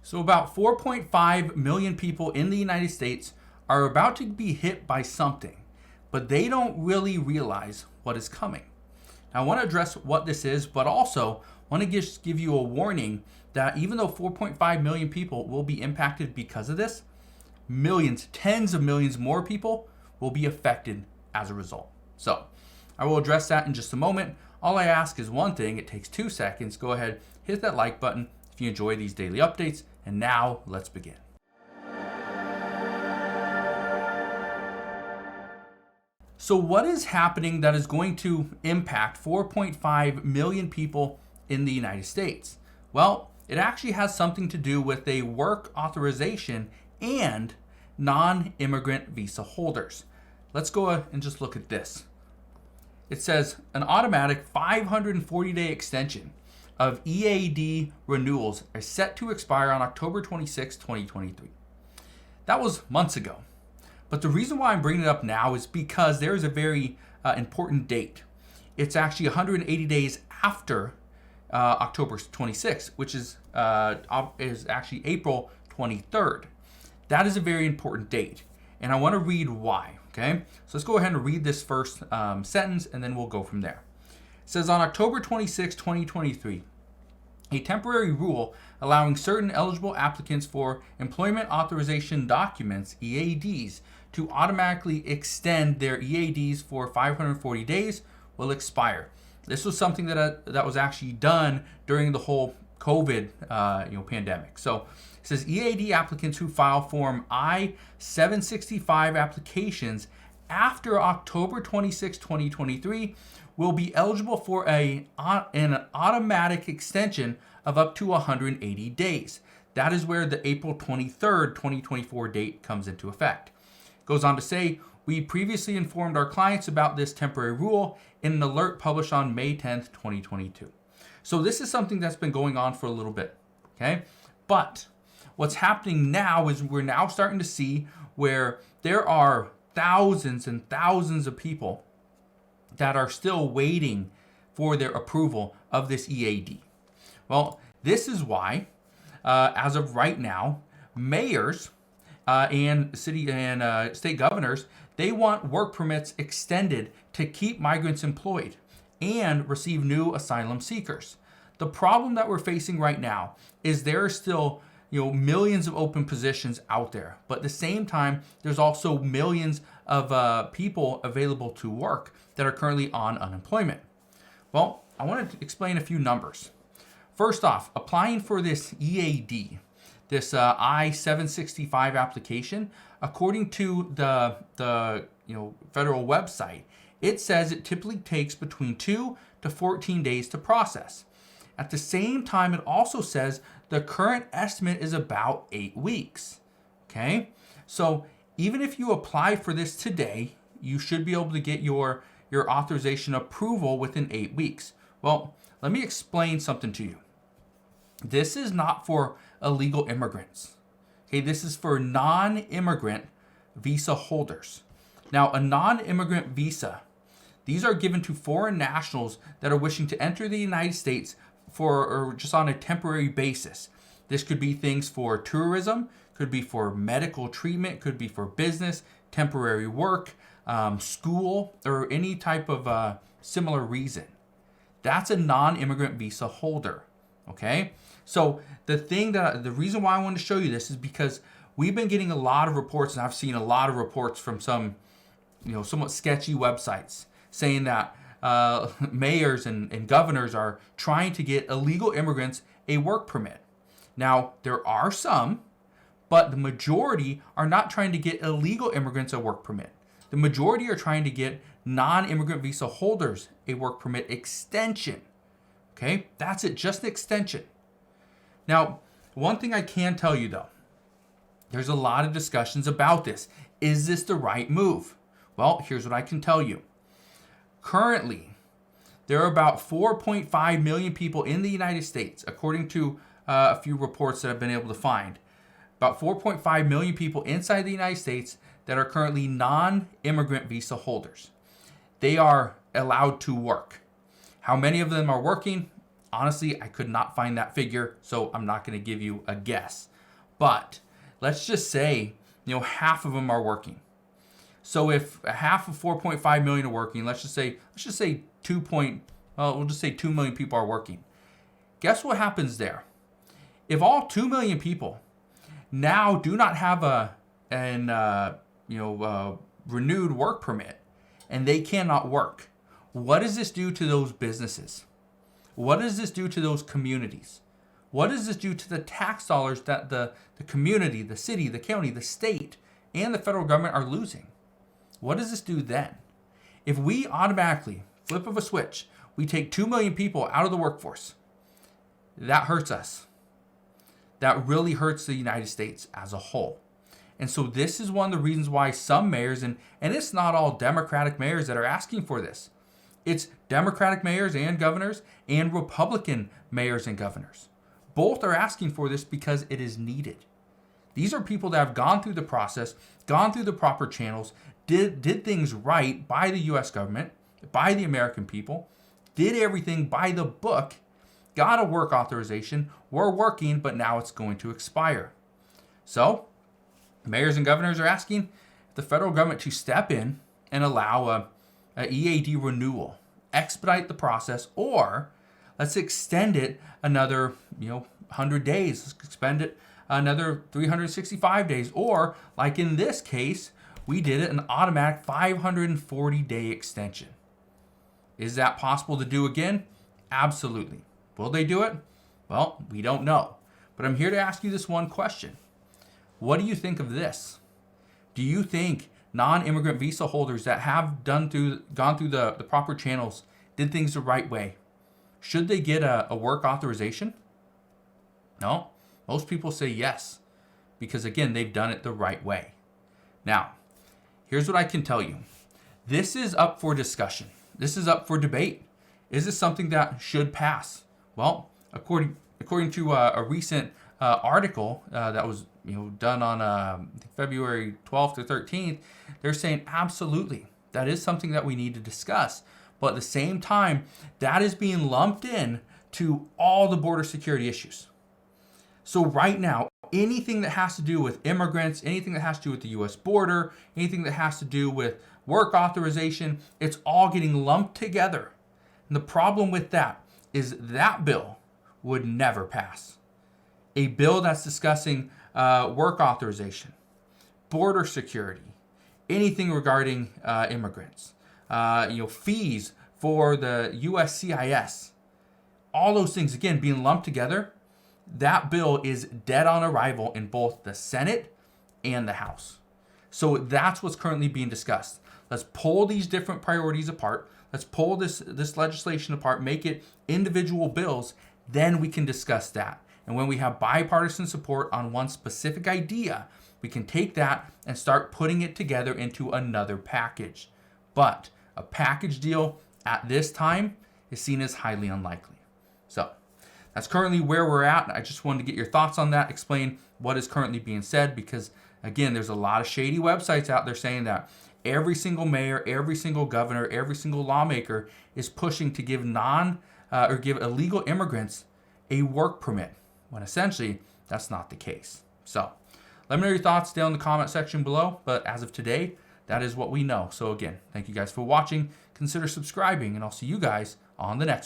So about 4.5 million people in the United States are about to be hit by something, but they don't really realize what is coming. Now, I want to address what this is, but also want to just give you a warning that even though 4.5 million people will be impacted because of this, millions, tens of millions more people will be affected as a result. So I will address that in just a moment. All I ask is one thing. It takes 2 seconds. Go ahead, hit that like button if you enjoy these daily updates. And now let's begin. So what is happening that is going to impact 4.5 million people in the United States? Well, it actually has something to do with a work authorization and non-immigrant visa holders. Let's go and just look at this. It says an automatic 540-day extension of EAD renewals are set to expire on October 26, 2023. That was months ago. But the reason why I'm bringing it up now is because there is a very important date. It's actually 180 days after October 26, which is actually April 23rd. That is a very important date. And I want to read why, okay? So let's go ahead and read this first sentence, and then we'll go from there. It says, on October 26, 2023, a temporary rule allowing certain eligible applicants for employment authorization documents, EADs, to automatically extend their EADs for 540 days will expire. This was something that was actually done during the whole COVID pandemic. So it says EAD applicants who file Form I-765 applications after October 26, 2023 will be eligible for an automatic extension of up to 180 days. That is where the April 23rd, 2024 date comes into effect. It goes on to say, we previously informed our clients about this temporary rule in an alert published on May 10th, 2022. So this is something that's been going on for a little bit, okay? But what's happening now is we're now starting to see where there are thousands and thousands of people that are still waiting for their approval of this EAD. Well, this is why, as of right now, mayors and city and state governors, they want work permits extended to keep migrants employed and receive new asylum seekers. The problem that we're facing right now is there are still millions of open positions out there, but at the same time, there's also millions of people available to work that are currently on unemployment. Well, I wanted to explain a few numbers. First off, applying for this EAD, this I-765 application, according to the federal website, it says it typically takes between 2 to 14 days to process. At the same time, it also says the current estimate is about 8 weeks. Okay, so even if you apply for this today, you should be able to get your authorization approval within 8 weeks. Well, let me explain something to you. This is not for illegal immigrants. Okay, this is for non-immigrant visa holders. Now, a non-immigrant visa, these are given to foreign nationals that are wishing to enter the United States or just on a temporary basis. This could be things for tourism, could be for medical treatment, could be for business, temporary work, school, or any type of similar reason. That's a non-immigrant visa holder. Okay, so the reason why I wanted to show you this is because we've been getting a lot of reports, and I've seen a lot of reports from some, somewhat sketchy websites saying that mayors and governors are trying to get illegal immigrants a work permit. Now, there are some, but the majority are not trying to get illegal immigrants a work permit. The majority are trying to get non-immigrant visa holders a work permit extension. Okay, that's it, just an extension. Now, one thing I can tell you though, there's a lot of discussions about this. Is this the right move? Well, here's what I can tell you. Currently, there are about 4.5 million people in the United States, according to a few reports that I've been able to find. About 4.5 million people inside the United States that are currently non-immigrant visa holders. They are allowed to work. How many of them are working? Honestly, I could not find that figure, so I'm not going to give you a guess. But let's just say, half of them are working. So if half of 4.5 million are working, let's just say 2 million people are working. Guess what happens there? If all 2 million people now do not have a renewed work permit and they cannot work, what does this do to those businesses? What does this do to those communities? What does this do to the tax dollars that the community, the city, the county, the state, and the federal government are losing? What does this do then? If we automatically, flip of a switch, we take 2 million people out of the workforce, that hurts us. That really hurts the United States as a whole. And so this is one of the reasons why some mayors, and it's not all Democratic mayors that are asking for this. It's Democratic mayors and governors and Republican mayors and governors. Both are asking for this because it is needed. These are people that have gone through the process, gone through the proper channels, did things right by the U.S. government, by the American people, did everything by the book, got a work authorization, we're working, but now it's going to expire. So, mayors and governors are asking the federal government to step in and allow a EAD renewal, expedite the process, or let's extend it another 100 days. Let's extend it another 365 days, or like in this case, we did it an automatic 540-day extension. Is that possible to do again? Absolutely. Will they do it? Well, we don't know. But I'm here to ask you this one question. What do you think of this? Do you think non-immigrant visa holders that have gone through the proper channels, did things the right way, should they get a work authorization? No. Most people say yes, because again, they've done it the right way. Now, here's what I can tell you. This is up for discussion. This is up for debate. Is this something that should pass? Well, according to a recent article that was done on February 12th or 13th, they're saying absolutely that is something that we need to discuss. But at the same time, that is being lumped in to all the border security issues. So right now, anything that has to do with immigrants, anything that has to do with the U.S. border, anything that has to do with work authorization, it's all getting lumped together. And the problem with that is that bill would never pass. A bill that's discussing work authorization, border security, anything regarding immigrants, fees for the USCIS, all those things, again, being lumped together, that bill is dead on arrival in both the Senate and the House. So that's what's currently being discussed. Let's pull these different priorities apart. Let's pull this legislation apart, make it individual bills, then we can discuss that. And when we have bipartisan support on one specific idea, we can take that and start putting it together into another package. But a package deal at this time is seen as highly unlikely. So that's currently where we're at. I just wanted to get your thoughts on that, explain what is currently being said, because again, there's a lot of shady websites out there saying that every single mayor, every single governor, every single lawmaker is pushing to give give illegal immigrants a work permit, when essentially that's not the case. So let me know your thoughts down in the comment section below. But as of today, that is what we know. So again, thank you guys for watching. Consider subscribing, and I'll see you guys on the next one.